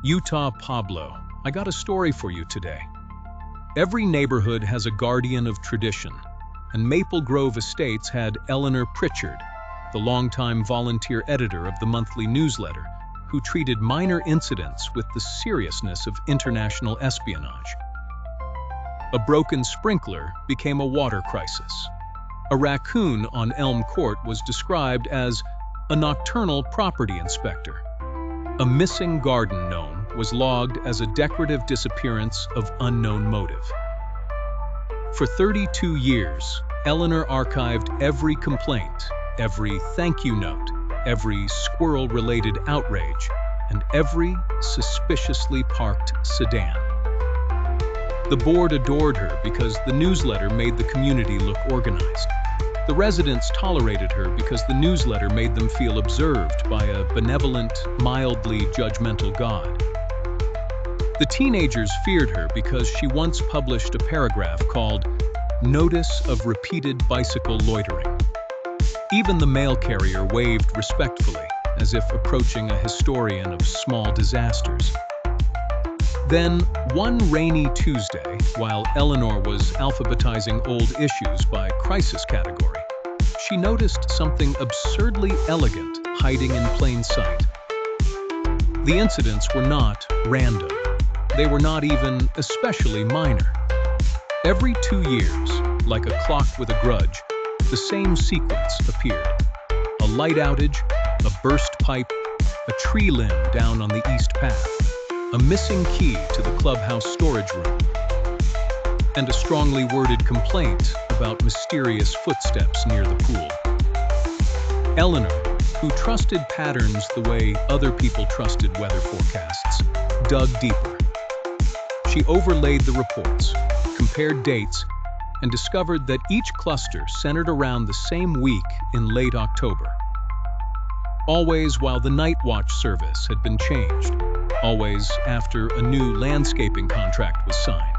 Utah Pablo, I got a story for you today. Every neighborhood has a guardian of tradition, and Maple Grove Estates had Eleanor Pritchard, the longtime volunteer editor of the monthly newsletter, who treated minor incidents with the seriousness of international espionage. A broken sprinkler became a water crisis. A raccoon on Elm Court was described as a nocturnal property inspector. A missing garden gnome was logged as a decorative disappearance of unknown motive. For 32 years, Eleanor archived every complaint, every thank you note, every squirrel-related outrage, and every suspiciously parked sedan. The board adored her because the newsletter made the community look organized. The residents tolerated her because the newsletter made them feel observed by a benevolent, mildly judgmental God. The teenagers feared her because she once published a paragraph called "Notice of Repeated Bicycle Loitering." Even the mail carrier waved respectfully, as if approaching a historian of small disasters. Then, one rainy Tuesday, while Eleanor was alphabetizing old issues by crisis category, she noticed something absurdly elegant hiding in plain sight. The incidents were not random. They were not even especially minor. Every 2 years, like a clock with a grudge, the same sequence appeared. A light outage, a burst pipe, a tree limb down on the east path, a missing key to the clubhouse storage room, and a strongly worded complaint about mysterious footsteps near the pool. Eleanor, who trusted patterns the way other people trusted weather forecasts, dug deeper. She overlaid the reports, compared dates, and discovered that each cluster centered around the same week in late October. Always while the night watch service had been changed. Always after a new landscaping contract was signed.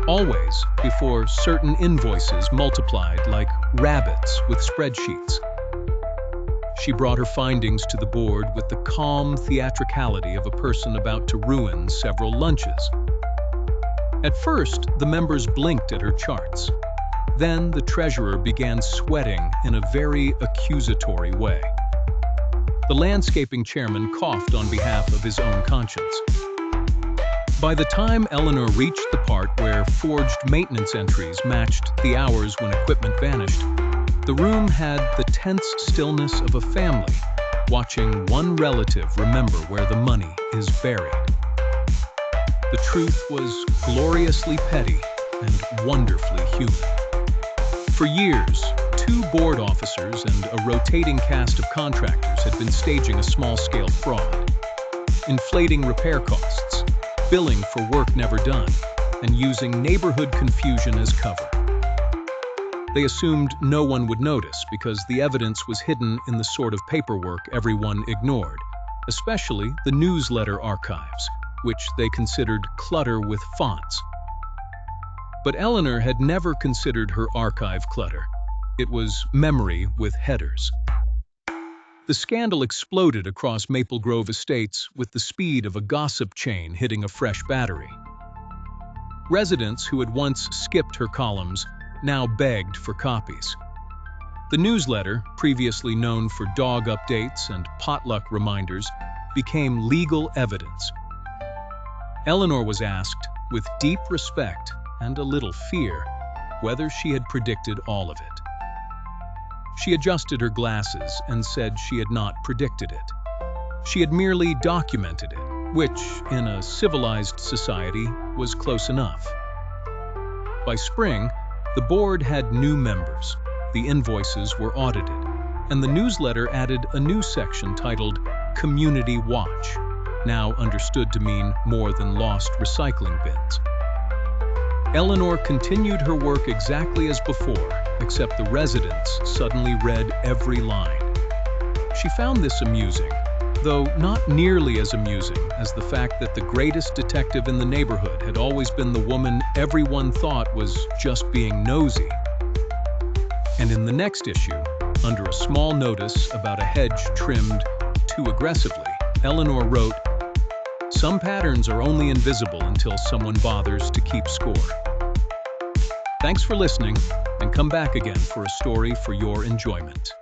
Always before certain invoices multiplied like rabbits with spreadsheets. She brought her findings to the board with the calm theatricality of a person about to ruin several lunches. At first, the members blinked at her charts. Then the treasurer began sweating in a very accusatory way. The landscaping chairman coughed on behalf of his own conscience. By the time Eleanor reached the part where forged maintenance entries matched the hours when equipment vanished, the room had the tense stillness of a family watching one relative remember where the money is buried. The truth was gloriously petty and wonderfully human. For years, 2 board officers and a rotating cast of contractors had been staging a small-scale fraud, inflating repair costs, billing for work never done, and using neighborhood confusion as cover. They assumed no one would notice because the evidence was hidden in the sort of paperwork everyone ignored, especially the newsletter archives, which they considered clutter with fonts. But Eleanor had never considered her archive clutter. It was memory with headers. The scandal exploded across Maple Grove Estates with the speed of a gossip chain hitting a fresh battery. Residents who had once skipped her columns now begged for copies. The newsletter, previously known for dog updates and potluck reminders, became legal evidence. Eleanor was asked, with deep respect and a little fear, whether she had predicted all of it. She adjusted her glasses and said she had not predicted it. She had merely documented it, which, in a civilized society, was close enough. By spring, the board had new members, the invoices were audited, and the newsletter added a new section titled Community Watch, now understood to mean more than lost recycling bins. Eleanor continued her work exactly as before, except the residents suddenly read every line. She found this amusing, though not nearly as amusing as the fact that the greatest detective in the neighborhood had always been the woman everyone thought was just being nosy. And in the next issue, under a small notice about a hedge trimmed too aggressively, Eleanor wrote, Some patterns are only invisible until someone bothers to keep score. Thanks for listening, and come back again for a story for your enjoyment.